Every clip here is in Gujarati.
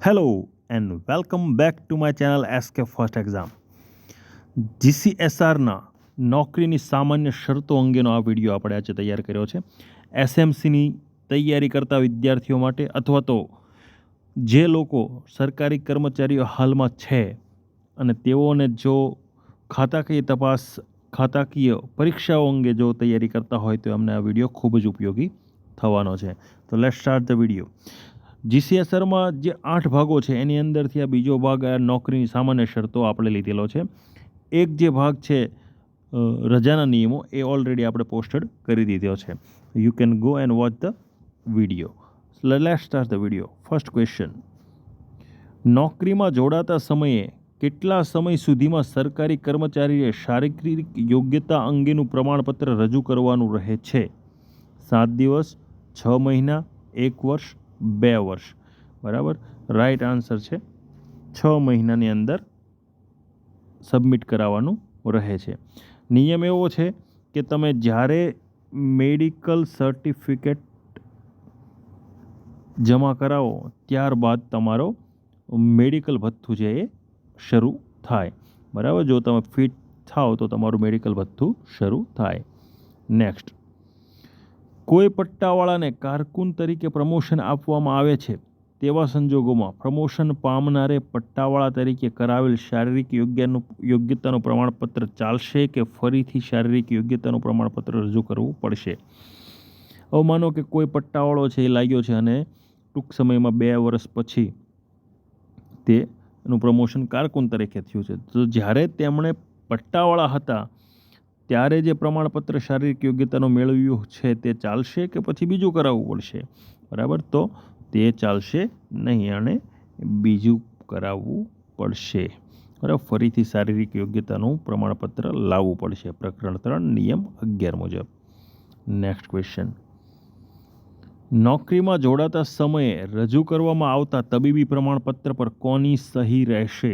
Hello and welcome back to my channel SK First Exam. જીસીએસઆરના નોકરીની સામાન્ય શરતો અંગેનો આ વિડીયો આપણે આજે તૈયાર કર્યો છે. એસએમસીની તૈયારી કરતા વિદ્યાર્થીઓ માટે અથવા તો જે લોકો સરકારી કર્મચારીઓ હાલમાં છે અને તેઓને જો ખાતાકીય પરીક્ષાઓ અંગે જો તૈયારી કરતા હોય તો એમને આ વિડીયો ખૂબ જ ઉપયોગી થવાનો છે. તો લેટ્સ સ્ટાર્ટ ધ વિડીયો. જીસીએસઆરમાં જે 8 ભાગો છે એની અંદરથી આ બીજો ભાગ આ નોકરીની સામાન્ય શરતો આપણે લીધેલો છે. એક જે ભાગ છે રજાના નિયમો એ ઓલરેડી આપણે પોસ્ટેડ કરી દીધો છે. You can go and watch the video. Let's start the video. First question, નોકરીમાં જોડાતા સમયે કેટલા સમય સુધીમાં સરકારી કર્મચારીએ શારીરિક યોગ્યતા અંગેનું પ્રમાણપત્ર રજૂ કરવાનું રહે છે? 7 દિવસ, 6 મહિના, 1 વર્ષ, 2 વર્ષ. બરાબર, રાઈટ આન્સર છે 6 મહિનાની અંદર સબમિટ કરાવવાનું રહે છે. નિયમ એવો છે કે તમે જ્યારે મેડિકલ સર્ટિફિકેટ જમા કરાવો ત્યારબાદ તમારો મેડિકલ ભથ્થું છે એ શરૂ થાય. બરાબર, જો તમે ફિટ થાઓ તો તમારું મેડિકલ ભથ્થું શરૂ થાય. નેક્સ્ટ, કોઈ પટ્ટાવાળાને કારકુન તરીકે પ્રમોશન આપવામાં આવે છે તેવા સંજોગોમાં પ્રમોશન પામનારે પટ્ટાવાળા તરીકે કરાવેલ શારીરિક યોગ્યતાનું પ્રમાણપત્ર ચાલશે કે ફરીથી શારીરિક યોગ્યતાનું પ્રમાણપત્ર રજૂ કરવું પડશે? હવે માનો કે કોઈ પટ્ટાવાળો છે એ લાગ્યો છે અને ટૂંક સમયમાં 2 વર્ષ પછી તેનું પ્રમોશન કારકુન તરીકે થયું છે, તો જ્યારે તેમણે પટ્ટાવાળા હતા ત્યારે જે પ્રમાણપત્ર શારીરિક યોગ્યતાનું મેળવ્યું છે તે ચાલશે કે પછી બીજું કરાવવું પડશે? બરાબર, તો તે ચાલશે નહીં અને બીજું કરાવવું પડશે. બરાબર, ફરીથી શારીરિક યોગ્યતાનું પ્રમાણપત્ર લાવવું પડશે પ્રકરણ 3 નિયમ 11 મુજબ. નેક્સ્ટ ક્વેશ્ચન, નોકરીમાં જોડાતા સમયે રજૂ કરવામાં આવતા તબીબી પ્રમાણપત્ર પર કોની સહી રહેશે?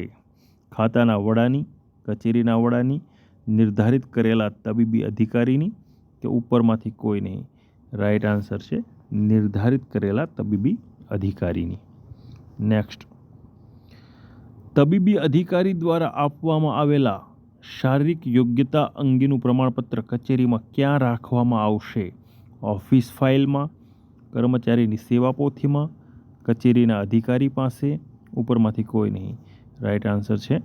ખાતાના વડાની, કચેરીના વડાની, નિર્ધારિત કરેલા તબીબી અધિકારીની કે ઉપરમાંથી કોઈ નહીં? રાઈટ આન્સર છે નિર્ધારિત કરેલા તબીબી અધિકારીની. નેક્સ્ટ, તબીબી અધિકારી દ્વારા આપવામાં આવેલા શારીરિક યોગ્યતા અંગેનું પ્રમાણપત્ર કચેરીમાં ક્યાં રાખવામાં આવશે? ઓફિસ ફાઇલમાં, કર્મચારીની સેવા પોથીમાં, કચેરીના અધિકારી પાસે, ઉપરમાંથી કોઈ નહીં? રાઈટ આન્સર છે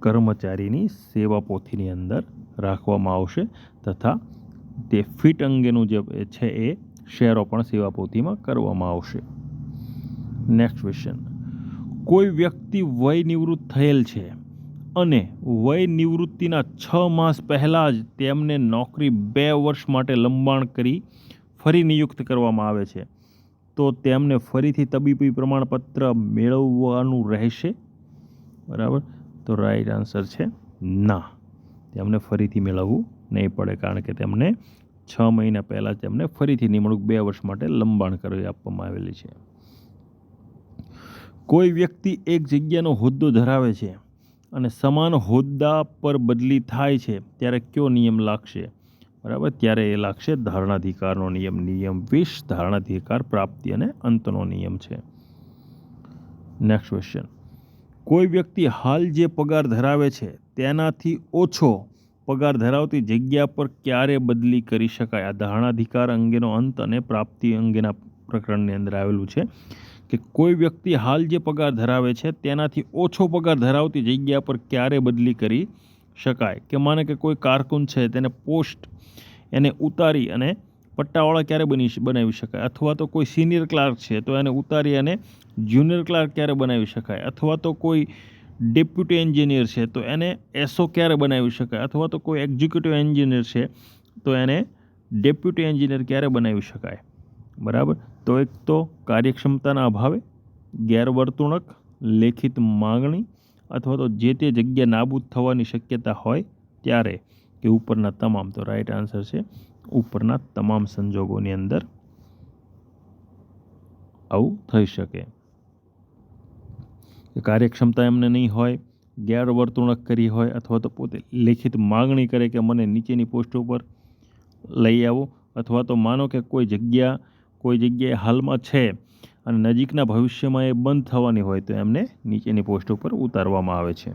કર્મચારીની સેવા પોથીની અંદર રાખવામાં આવશે તથા તે ફિટ અંગેનું જે છે એ શેરો પણ સેવા પોથીમાં કરવામાં આવશે. નેક્સ્ટ ક્વેશ્ચન, કોઈ વ્યક્તિ વય નિવૃત્ત થયેલ છે અને વય નિવૃત્તિના 6 માસ પહેલાં જ તેમને નોકરી 2 વર્ષ માટે લંબાણ કરી ફરી નિયુક્ત કરવામાં આવે છે તો તેમને ફરીથી તબીબી પ્રમાણપત્ર મેળવવાનું રહેશે? બરાબર, તો રાઈટ આન્સર છે ના, તેમને ફરીથી મેળવવું નહીં પડે કારણ કે તેમને 6 મહિના પહેલાં તેમને ફરીથી નિમણૂક 2 વર્ષ માટે લંબાણ કરી આપવામાં આવેલી છે. કોઈ વ્યક્તિ એક જગ્યાનો હોદ્દો ધરાવે છે અને સમાન હોદ્દા પર બદલી થાય છે ત્યારે કયો નિયમ લાગશે? બરાબર, ત્યારે એ લાગશે ધારણાધિકારનો નિયમ. નિયમ 20 ધારણાધિકાર પ્રાપ્તિ અને અંતનો નિયમ છે. નેક્સ્ટ ક્વેશ્ચન, કોઈ વ્યક્તિ હાલ જે પગાર ધરાવે છે તેનાથી ઓછો પગાર ધરાવતી જગ્યા પર ક્યારે બદલી કરી શકાય? આ ધારણાધિકાર અંગેનો અંત અને પ્રાપ્તિ અંગેના પ્રકરણની અંદર આવેલું છે કે કોઈ વ્યક્તિ હાલ જે પગાર ધરાવે છે તેનાથી ઓછો પગાર ધરાવતી જગ્યા પર ક્યારે બદલી કરી શકાય? કે માને કે કોઈ કારકુન છે તેને પોસ્ટ એને ઉતારી અને પટ્ટાવાળા ક્યારે બનાવી શકાય? અથવા તો કોઈ સિનિયર ક્લાર્ક છે તો એને ઉતારી અને જુનિયર ક્લાર્ક ક્યારે બનાવી શકાય? અથવા તો કોઈ ડેપ્યુટી એન્જિનિયર છે તો એને એસઓ ક્યારે બનાવી શકાય? અથવા તો કોઈ એક્ઝિક્યુટિવ એન્જિનિયર છે તો એને ડેપ્યુટી એન્જિનિયર ક્યારે બનાવી શકાય? બરાબર, તો એક તો કાર્યક્ષમતાના અભાવે, ગેરવર્તણૂક, લેખિત માગણી અથવા તો જે તે જગ્યા નાબૂદ થવાની શક્યતા હોય ત્યારે કે ઉપરના તમામ? તો રાઈટ આન્સર છે ઉપરના તમામ સંજોગોની અંદર આવું થઈ શકે. કાર્યક્ષમતા એમને નહીં હોય, ગેરવર્તણૂક કરી હોય અથવા તો પોતે લેખિત માગણી કરે કે મને નીચેની પોસ્ટ ઉપર લઈ આવો, અથવા તો માનો કે કોઈ જગ્યાએ હાલમાં છે અને નજીકના ભવિષ્યમાં એ બંધ થવાની હોય તો એમને નીચેની પોસ્ટ ઉપર ઉતારવામાં આવે છે.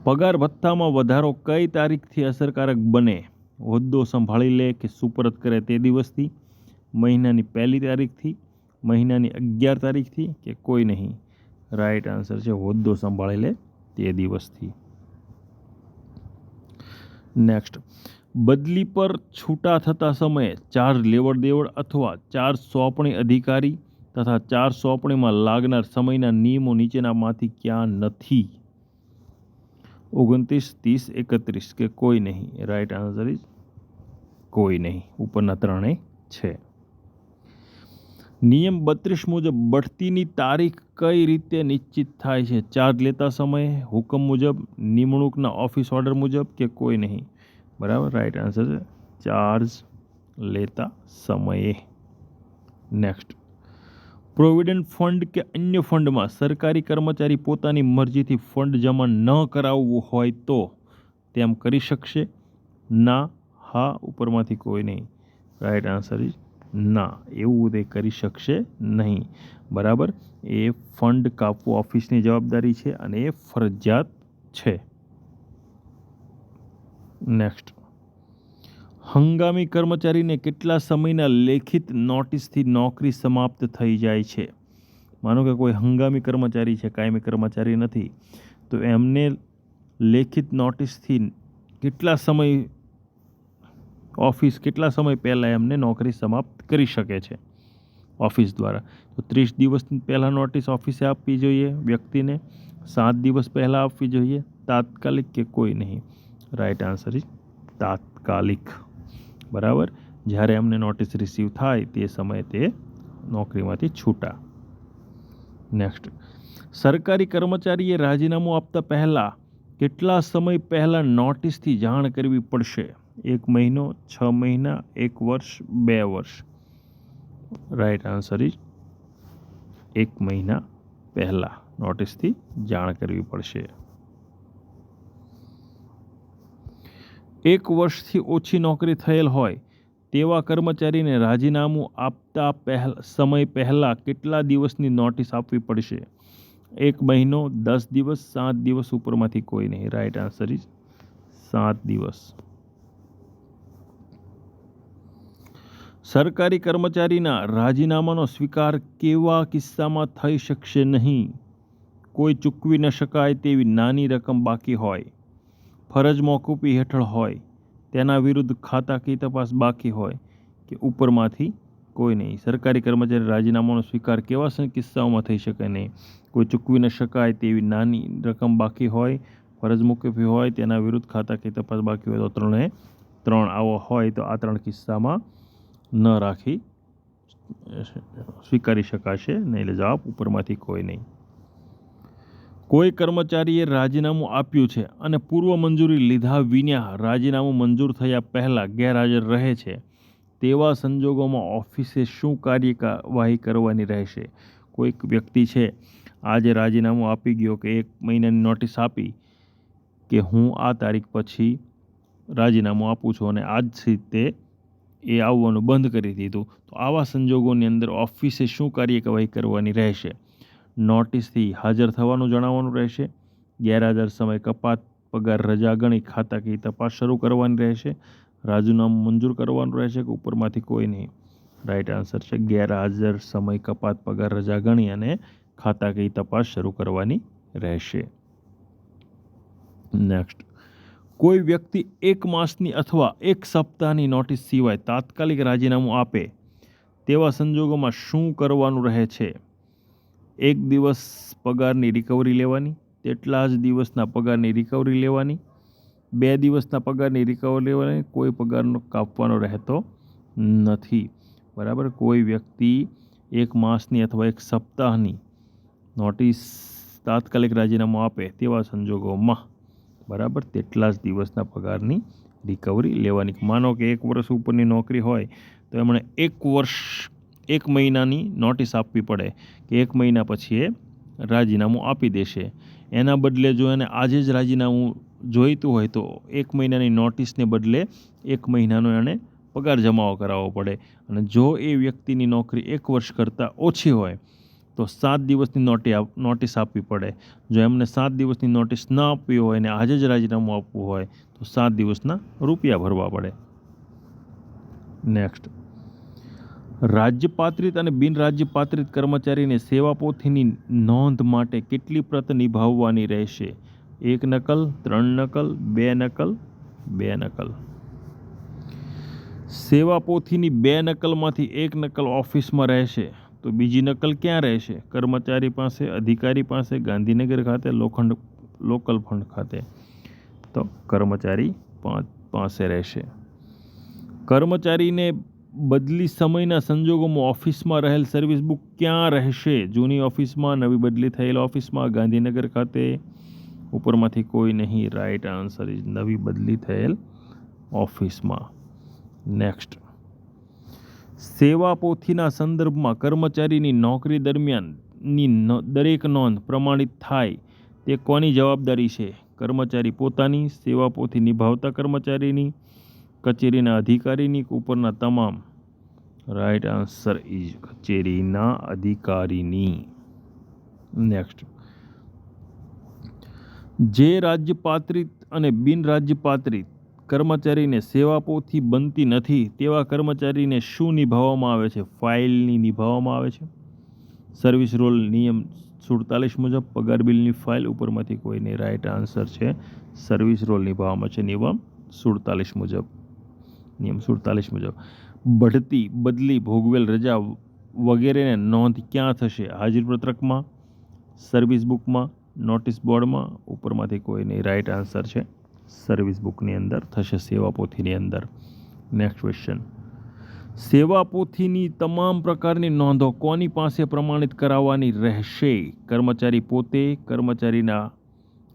પગાર ભથ્થામાં વધારો કઈ તારીખથી અસરકારક બને? હોદ્દો સંભાળી લે કે સુપરત કરે તે દિવસથી, મહિનાની 1લી તારીખથી, મહિનાની 11 તારીખથી કે કોઈ નહીં. રાઈટ આન્સર છે હોદ્દો સંભાળી લે તે દિવસથી. નેક્સ્ટ, બદલી પર છૂટા થતા સમયે ચાર્જ લેવડ દેવડ અથવા ચાર્જ સોંપણી અધિકારી તથા ચાર્જ સોંપણીમાં લાગનાર સમયના નિયમો નીચેનામાંથી ક્યાં નથી? 29, 30, 31 કે કોઈ નહીં. રાઈટ આન્સર ઇઝ કોઈ નહીં. ઉપરના ત્રણેય છે. નિયમ 32 મુજબ બઢતીની તારીખ કઈ રીતે નિશ્ચિત થાય છે? ચાર્જ લેતા સમયે, હુકમ મુજબ, નિમણૂકના ઓફિસ ઓર્ડર મુજબ કે કોઈ નહીં? બરાબર, રાઈટ આન્સર છે ચાર્જ લેતા સમયે. નેક્સ્ટ, પ્રોવિડન્ટ ફંડ કે અન્ય ફંડમાં સરકારી કર્મચારી પોતાની મરજીથી ફંડ જમા ન કરાવવું હોય તો તેમ કરી શકશે? ના, હા, ઉપરમાંથી કોઈ નહીં. રાઈટ આન્સર ઇઝ ના, એવું તે કરી શકશે નહીં. બરાબર, એ ફંડ કાપવું ઓફિસની જવાબદારી છે અને એ ફરજિયાત છે. નેક્સ્ટ, હંગામી કર્મચારીને કેટલા સમયના લેખિત નોટિસથી નોકરી સમાપ્ત થઈ જાય છે? માનો કે કોઈ હંગામી કર્મચારી છે, કાયમી કર્મચારી નથી, તો એમને લેખિત નોટિસથી કેટલા સમય પહેલાં એમને નોકરી સમાપ્ત કરી શકે છે ઓફિસ દ્વારા? તો 30 દિવસ પહેલાં નોટિસ ઓફિસે આપવી જોઈએ વ્યક્તિને, 7 દિવસ પહેલાં આપવી જોઈએ, તાત્કાલિક કે કોઈ નહીં? રાઈટ આન્સર ઇઝ તાત્કાલિક. બરાબર, જ્યારે એમને નોટિસ રિસીવ થાય તે સમયે તે નોકરીમાંથી છૂટા. નેક્સ્ટ, સરકારી કર્મચારીએ રાજીનામું આપતા પહેલાં કેટલા સમય પહેલાં નોટિસથી જાણ કરવી પડશે? 1 મહિનો, 6 મહિના, 1 વર્ષ, 2 વર્ષ? રાઈટ આન્સર ઇઝ 1 મહિના પહેલાં નોટિસથી જાણ કરવી પડશે. 1 વર્ષથી ઓછી નોકરી થયેલ હોય તેવા કર્મચારીને રાજીનામું આપતા સમય પહેલાં કેટલા દિવસની નોટિસ આપવી પડશે? 1 મહિનો, 10 દિવસ, 7 દિવસ? ઉપરમાંથી કોઈ નહીં. રાઈટ આન્સર ઇઝ 7 દિવસ. સરકારી કર્મચારીના રાજીનામાનો સ્વીકાર કેવા કિસ્સામાં થઈ શકશે નહીં? કોઈ ચૂકવી ન શકાય તેવી નાની રકમ બાકી હોય, ફરજ મોકૂફી હેઠળ હોય, તેના વિરુદ્ધ ખાતાકીય તપાસ બાકી હોય કે ઉપરમાંથી કોઈ નહીં? સરકારી કર્મચારી રાજીનામાનો સ્વીકાર કેવા કિસ્સાઓમાં થઈ શકે નહીં? કોઈ ચૂકવી ન શકાય તેવી નાની રકમ બાકી હોય, ફરજ મોકૂફી હોય, તેના વિરુદ્ધ ખાતાકીય તપાસ બાકી હોય. તો 3 આવો હોય તો આ 3 કિસ્સામાં ન રાખી સ્વીકારી શકાશે નહીં. એટલે જવાબ ઉપરમાંથી કોઈ નહીં. કોઈ કર્મચારીએ રાજીનામું આપ્યું છે અને પૂર્વ મંજૂરી લીધા વિના રાજીનામું મંજૂર થયા પહેલાં ગેરહાજર રહે છે, તેવા સંજોગોમાં ઓફિસે શું કાર્યવાહી કરવાની રહેશે? કોઈક વ્યક્તિ છે, આજે રાજીનામું આપી ગયો કે 1 મહિનાની નોટિસ આપી કે હું આ તારીખ પછી રાજીનામું આપું છું અને આજથી તે આવવાનું બંધ કરી દીધું, તો આવા સંજોગોની અંદર ઓફિસે શું કાર્યવાહી કરવાની રહેશે? નોટિસથી હાજર થવાનું જણાવવાનું રહેશે, ગેરહાજર સમય કપાત, પગાર રજા ગણી ખાતાકીય તપાસ શરૂ કરવાની રહેશે, રાજીનામું મંજૂર કરવાનું રહેશે કે ઉપરમાંથી કોઈ નહીં? રાઈટ આન્સર છે ગેરહાજર સમય કપાત, પગાર રજા ગણી અને ખાતાકીય તપાસ શરૂ કરવાની રહેશે. નેક્સ્ટ, કોઈ વ્યક્તિ 1 માસની અથવા 1 સપ્તાહની નોટિસ સિવાય તાત્કાલિક રાજીનામું આપે તેવા સંજોગોમાં શું કરવાનું રહે છે? 1 દિવસ પગારની રિકવરી લેવાની, તેટલા જ દિવસના પગારની રિકવરી લેવાની, 2 દિવસના પગારની રિકવરી લેવાની, કોઈ પગારનો કાપવાનો રહેતો નથી. બરાબર, કોઈ વ્યક્તિ 1 માસની અથવા 1 સપ્તાહની નોટિસ તાત્કાલિક રાજીનામું આપે તેવા સંજોગોમાં બરાબર તેટલા જ દિવસના પગારની રિકવરી લેવાની. માનો કે 1 વર્ષ ઉપરની નોકરી હોય તો એમણે 1 મહિનાની નોટિસ આપવી પડે કે 1 મહિના પછી એ રાજીનામું આપી દેશે. એના બદલે જો એને આજે જ રાજીનામું જોઈતું હોય તો 1 મહિનાની નોટિસને બદલે 1 મહિનાનો એણે પગાર જમાવો કરાવવો પડે. અને જો એ વ્યક્તિની નોકરી 1 વર્ષ કરતાં ઓછી હોય તો 7 દિવસની નોટિસ આપવી પડે. જો એમને 7 દિવસની નોટિસ ન આપવી હોય અને આજે જ રાજીનામું આપવું હોય તો 7 દિવસના રૂપિયા ભરવા પડે. નેક્સ્ટ, રાજ્યપાત્રિત અને બિનરાજ્યપાત્રિત કર્મચારીને સેવાપોથીની નોંધ માટે કેટલી પ્રત નિભાવવાની રહેશે? 1 નકલ, 3 નકલ, 2 નકલ, 2 નકલ. સેવાપોથીની 2 નકલમાંથી 1 નકલ ઓફિસમાં રહેશે તો બીજી નકલ ક્યાં રહેશે? કર્મચારી પાસે, અધિકારી પાસે, ગાંધીનગર ખાતે, લોકલ ફંડ ખાતે. તો કર્મચારી પાસે રહેશે. કર્મચારીને બદલી સમયના સંજોગોમાં ઓફિસમાં રહેલ સર્વિસ બુક ક્યાં રહેશે? જૂની ઓફિસમાં, નવી બદલી થયેલ ઓફિસમાં, ગાંધીનગર ખાતે. ઉપરમાંથી કોઈ નહીં. રાઈટ આન્સર ઇઝ નવી બદલી થયેલ ઓફિસમાં. નેક્સ્ટ, સેવાપોથીના સંદર્ભમાં કર્મચારીની નોકરી દરમિયાનની દરેક નોંધ પ્રમાણિત થાય તે કોની જવાબદારી છે? કર્મચારી પોતાની, સેવાપોથી નિભાવતા કર્મચારીની, કચેરીના અધિકારીની, ઉપરના તમામ? રાઈટ આન્સર ઇઝ કચેરીના અધિકારીની. નેક્સ્ટ, જે રાજ્યપાત્રિત અને બિનરાજ્યપાત્રિત કર્મચારીને સેવાપોથી બનતી નથી તેવા કર્મચારીને શું નિભાવવામાં આવે છે? ફાઇલની નિભાવવામાં આવે છે. સર્વિસ રોલ નિયમ 47 મુજબ પગાર બિલની ફાઇલ. ઉપરમાંથી કોઈને રાઈટ આન્સર છે સર્વિસ રોલ નિભાવવામાં છે નિયમ 47 મુજબ. નિયમ 47 મુજબ. બઢતી, બદલી, ભોગવેલ રજા વગેરેને નોંધ ક્યાં થશે? હાજરી પત્રકમાં, સર્વિસ બુકમાં, નોટિસ બોર્ડમાં. ઉપરમાંથી કોઈને રાઈટ આન્સર છે સર્વિસ બુકની અંદર થશે, સેવાપોથીની અંદર. નેક્સ્ટ ક્વેશ્ચન, સેવાપોથીની તમામ પ્રકારની નોંધો કોની પાસે પ્રમાણિત કરાવવાની રહેશે? કર્મચારી પોતે, કર્મચારીના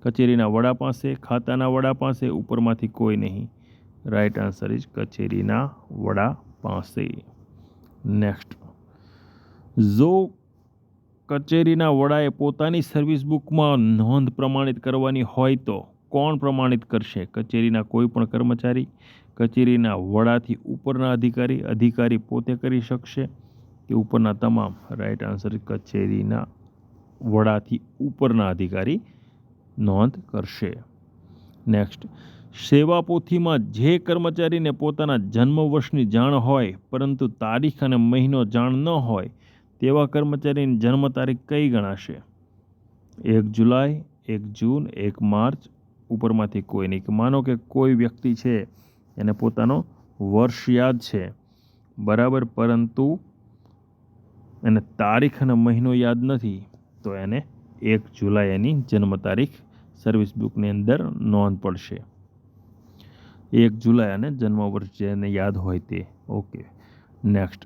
કચેરીના વડા પાસે, ખાતાના વડા પાસે. ઉપરમાંથી કોઈ નહીં. રાઈટ આન્સર ઇઝ કચેરીના વડા પાસે. નેક્સ્ટ, જો કચેરીના વડાએ પોતાની સર્વિસ બુકમાં નોંધ પ્રમાણિત કરવાની હોય તો કોણ પ્રમાણિત કરશે? કચેરીના કોઈ પણ કર્મચારી, કચેરીના વડાથી ઉપરના અધિકારી, અધિકારી પોતે કરી શકશે કે ઉપરના તમામ? રાઈટ આન્સર કચેરીના વડાથી ઉપરના અધિકારી નોંધ કરશે. નેક્સ્ટ, સેવાપોથીમાં જે કર્મચારીને પોતાના જન્મ વર્ષની જાણ હોય પરંતુ તારીખ અને મહિનો જાણ ન હોય તેવા કર્મચારીની જન્મ તારીખ કઈ ગણાશે? 1 જુલાઈ, 1 જૂન, 1 માર્ચ. ઉપરમાંથી કોઈ નહીં. માનો કે કોઈ વ્યક્તિ છે એને પોતાનો વર્ષ યાદ છે, બરાબર, પરંતુ એને તારીખ અને મહિનો યાદ નથી, તો એને 1 જુલાઈ એની જન્મ તારીખ સર્વિસ બુકની અંદર નોંધ પડશે. 1 જુલાઈ અને જન્મ વર્ષ જેને યાદ હોય તે. ઓકે. નેક્સ્ટ,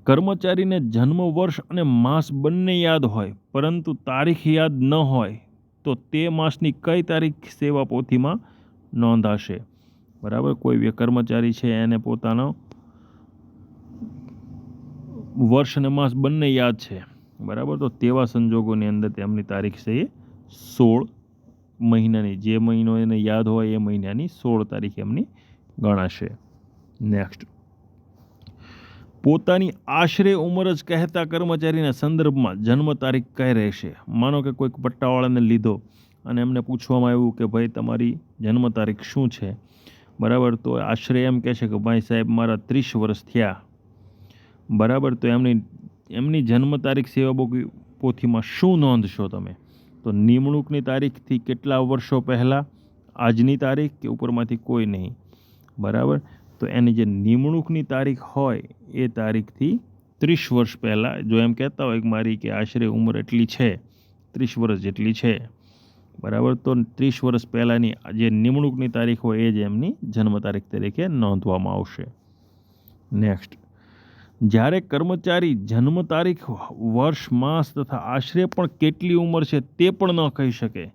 કર્મચારીને જન્મ વર્ષ અને માસ બંને યાદ હોય પરંતુ તારીખ યાદ ન હોય તો તે માસની કઈ તારીખ સેવાપોથીમાં નોંધાશે? બરાબર, કોઈ કર્મચારી છે એને પોતાનો વર્ષ અને માસ બંને યાદ છે, બરાબર, તો તેવા સંજોગોની અંદર તેમની તારીખ છે એ 16 મહિનાની, જે મહિનો એને યાદ હોય એ મહિનાની 16 તારીખ એમની ગણાશે. નેક્સ્ટ, પોતાની આશરે ઉંમર જ કહેતા કર્મચારીના સંદર્ભમાં જન્મ તારીખ કઈ રહેશે? માનો કે કોઈક પટ્ટાવાળાને લીધો અને એમને પૂછવામાં આવ્યું કે ભાઈ તમારી જન્મ તારીખ શું છે, બરાબર, તો આશરે એમ કહે છે કે ભાઈ સાહેબ મારા 30 વર્ષ થયા, બરાબર, તો એમની જન્મ તારીખ સેવાપોથીમાં શું નોંધશો તમે? તો નિમણૂકની તારીખથી કેટલા વર્ષો પહેલાં, આજની તારીખ કે ઉપરમાંથી કોઈ નહીં, બરાબર, તો એની જે નિમણૂકની તારીખ હોય એ તારીખથી 30 વર્ષ પહેલાં, જો એમ કહેતા હોય કે મારી કે આશરે ઉંમર એટલી છે, 30 વર્ષ જેટલી છે, બરાબર, તો 30 વર્ષ પહેલાંની જે નિમણૂકની તારીખ હોય એ જ એમની જન્મ તારીખ તરીકે નોંધવામાં આવશે. નેક્સ્ટ, જ્યારે કર્મચારી જન્મ તારીખ, વર્ષ, માસ તથા આશરે પણ કેટલી ઉંમર છે તે પણ ન કહી શકે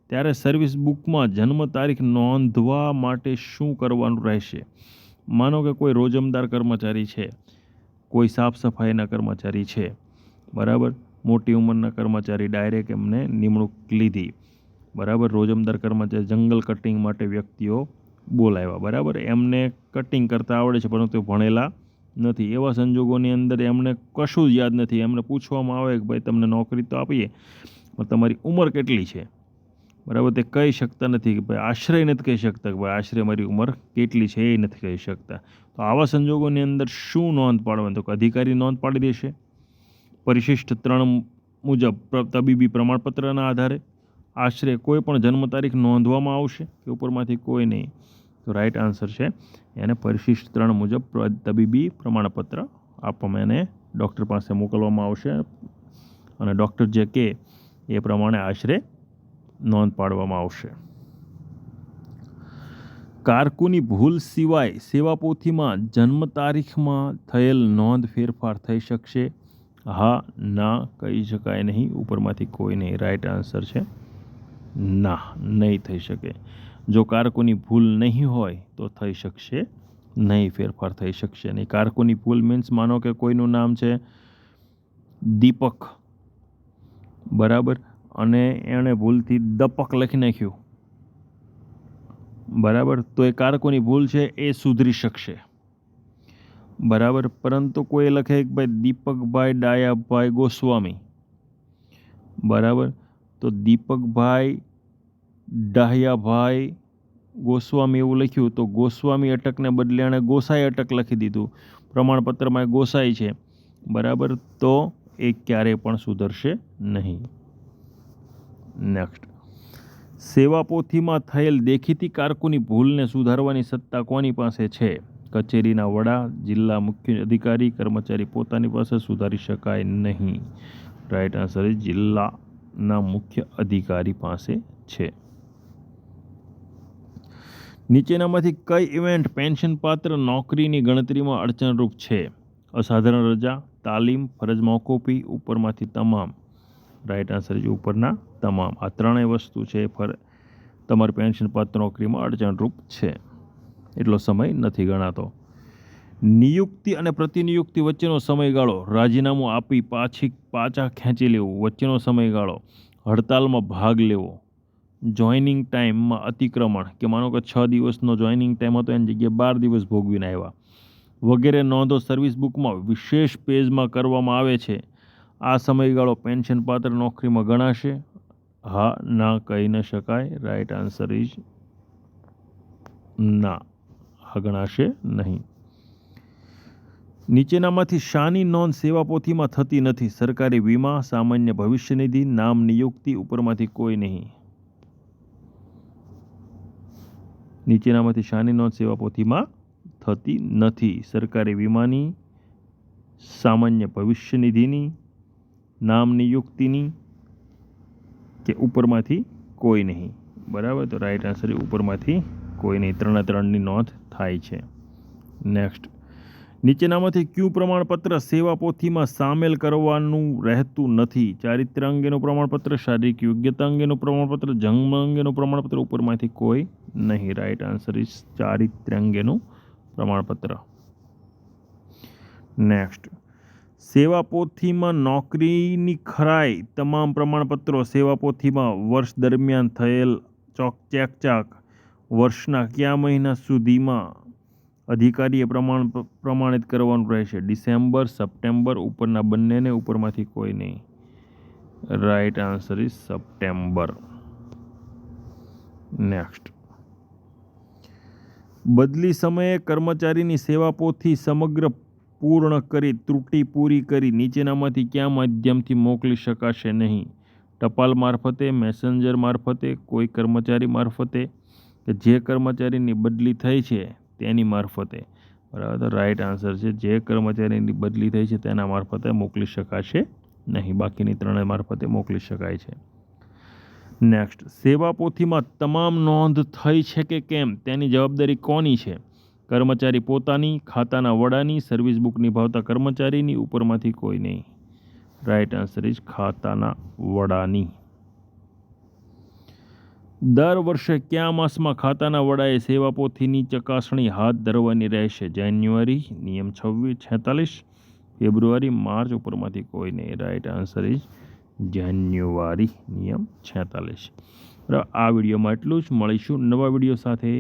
ત્યારે સર્વિસ બુકમાં જન્મ તારીખ નોંધવા માટે શું કરવાનું રહેશે? માનો કે કોઈ રોજમદાર કર્મચારી છે, કોઈ સાફ સફાઈના કર્મચારી છે, બરાબર, મોટી ઉંમરના કર્મચારી ડાયરેક્ટ એમને નિમણૂક લીધી, બરાબર, રોજમદાર કર્મચારી, જંગલ કટિંગ માટે વ્યક્તિઓ બોલાવ્યા, બરાબર. એમને કટિંગ કરતાં આવડે છે પરંતુ ભણેલા નથી. એવા સંજોગોની અંદર એમને કશું જ યાદ નથી. એમને પૂછવામાં આવે કે ભાઈ તમને નોકરી તો આપીએ પણ તમારી ઉંમર કેટલી છે, બરાબર. તે કહી શકતા નથી કે ભાઈ આશરે નથી કહી શકતા કે ભાઈ આશરે મારી ઉંમર કેટલી છે, એ નથી કહી શકતા. તો આવા સંજોગોની અંદર શું નોંધ પાડવાની? તો કે અધિકારી નોંધ પાડી દેશે પરિશિષ્ટ 3 મુજબ તબીબી પ્રમાણપત્રના આધારે. આશરે કોઈ પણ જન્મ તારીખ નોંધવામાં આવશે કે ઉપરમાંથી કોઈ નહીં? તો રાઈટ આન્સર છે એને પરિશિષ્ટ 3 મુજબ તબીબી પ્રમાણપત્ર આપવામાં એને ડૉક્ટર પાસે મોકલવામાં આવશે અને ડૉક્ટર જે કહે એ પ્રમાણે આશરે નોંધ પાડવામાં આવશે. કારકુની ભૂલ સિવાય સેવાપોથીમાં જન્મ તારીખમાં થયેલ નોંધ ફેરફાર થઈ શકશે? હા, ના, કહી શકાય નહીં, ઉપરમાંથી કોઈ નહીં. રાઈટ આન્સર છે ના, નહીં થઈ શકે. જો કારકુની ભૂલ નહીં હોય તો થઈ શકશે નહીં, ફેરફાર થઈ શકશે નહીં. કારકુની ભૂલ મીન્સ માનો કે કોઈનું નામ છે દીપક, બરાબર, અને એણે ભૂલથી દપક લખી નાખ્યું, બરાબર, તો એ કારકોની ભૂલ છે, એ સુધરી શકશે, બરાબર. પરંતુ કોઈ લખે કે ભાઈ દીપકભાઈ ડાયાભાઈ ગોસ્વામી, બરાબર, તો દીપકભાઈ ડાહ્યાભાઈ ગોસ્વામી એવું લખ્યું તો ગોસ્વામી અટકને બદલે એણે ગોસાઈ અટક લખી દીધું, પ્રમાણપત્રમાં ગોસાઈ છે, બરાબર, તો એ ક્યારેય પણ સુધરશે નહીં. નેક્સ્ટ, સેવાપોથીમાં થયેલ દેખીતી કારકુની ભૂલને સુધારવાની સત્તા કોની પાસે છે? કચેરીના વડા, જિલ્લા મુખ્ય અધિકારી, કર્મચારી પોતાની પાસે. સુધારી શકાય નહીં. રાઈટ આન્સર જિલ્લાના મુખ્ય અધિકારી પાસે છે. નીચેનામાંથી કઈ ઇવેન્ટ પેન્શન પાત્ર નોકરીની ગણતરીમાં અડચણરૂપ છે? અસાધારણ રજા, તાલીમ, ફરજ મોકૂફી, ઉપરમાંથી તમામ. રાઈટ આન્સર છે ઉપરના તમામ. આ ત્રણેય વસ્તુ છે તમારી પેન્શન પાત્ર નોકરીમાં અડચણરૂપ છે, એટલો સમય નથી ગણાતો. નિયુક્તિ અને પ્રતિનિયુક્તિ વચ્ચેનો સમયગાળો, રાજીનામું આપી પાછા ખેંચી લેવું વચ્ચેનો સમયગાળો, હડતાલમાં ભાગ લેવો, જોઈનિંગ ટાઈમમાં અતિક્રમણ, કે માનો કે 6 દિવસનો જોઈનિંગ ટાઈમ હતો એની જગ્યાએ 12 દિવસ ભોગવીને આવ્યા, વગેરે નોંધો સર્વિસ બુકમાં વિશેષ પેજમાં કરવામાં આવે છે. આ સમયગાળો પેન્શન પાત્ર નોકરીમાં ગણાશે? હા, ના, કહી ન શકાય. રાઈટ આન્સર ઇઝ ના, આ ગણાશે નહીં. નીચેનામાંથી શાની નોંધ સેવાપોથીમાં થતી નથી? સરકારી વીમા, સામાન્ય ભવિષ્ય નિધિ, નામ નિયુક્તિ, ઉપરમાંથી કોઈ નહીં. નીચેનામાંથી શાની નોંધ સેવાપોથીમાં થતી નથી? સરકારી વીમાની, સામાન્ય ભવિષ્ય નિધિની, નામ નિયુક્તિની, કે ઉપરમાંથી કોઈ નહીં? બરાબર, તો રાઈટ આન્સર ઉપરમાંથી કોઈ નહીં. 3ની નોંધ થાય છે. નેક્સ્ટ, નીચેનામાંથી કયું પ્રમાણપત્ર સેવાપોથીમાં સામેલ કરવાનું રહેતું નથી? ચારિત્ર્ય અંગેનું પ્રમાણપત્ર, શારીરિક યોગ્યતા અંગેનું પ્રમાણપત્ર, જન્મ અંગેનું પ્રમાણપત્ર, ઉપરમાંથી કોઈ નહીં. રાઈટ આન્સર ઇઝ ચારિત્ર્ય અંગેનું પ્રમાણપત્ર. નેક્સ્ટ, સેવાપોથીમાં નોકરીની ખરાઈ તમામ પ્રમાણપત્રો સેવાપોથીમાં વર્ષ દરમિયાન થયેલ ચેકચાક વર્ષના કયા મહિના સુધીમાં અધિકારીએ પ્રમાણિત કરવાનું રહેશે? ડિસેમ્બર, સપ્ટેમ્બર, ઉપરના બંનેને, ઉપરમાંથી કોઈ નહીં. Right answer is September. Next, બદલી સમયે કર્મચારીની સેવાપોથી સમગ્ર પૂર્ણ કરી ત્રુટિ પૂરી કરી નીચેનામાંથી કયા માધ્યમથી મોકલી શકાશે નહીં? ટપાલ મારફતે, મેસેન્જર મારફતે, કોઈ કર્મચારી મારફતે, કે જે કર્મચારીની બદલી થઈ છે તેની મારફતે. બરાબર, રાઈટ આન્સર છે જે કર્મચારીની બદલી થઈ છે તેના મારફતે મોકલી શકાશે નહીં, બાકીની 3 મારફતે મોકલી શકાય છે. નેક્સ્ટ, સેવાપોથીમાં તમામ નોંધ થઈ છે કે કેમ તેની જવાબદારી કોની છે? કર્મચારી પોતાની, ખાતાના વડાની, સર્વિસ બુક નિભાવતા કર્મચારીની, ઉપરમાંથી કોઈ નહીં. રાઈટ આન્સર ઇઝ ખાતાના વડાની. દર વર્ષે કયા માસમાં ખાતાના વડાએ સેવાપોથીની ચકાસણી હાથ ધરવાની રહેશે? જાન્યુઆરી, નિયમ 46, ફેબ્રુઆરી, માર્ચ, ઉપરમાંથી કોઈ નહીં. રાઈટ આન્સર ઇઝ જાન્યુઆરી, નિયમ 46. બરાબર, આ વિડીયોમાં એટલું જ. મળીશું નવા વિડીયો સાથે.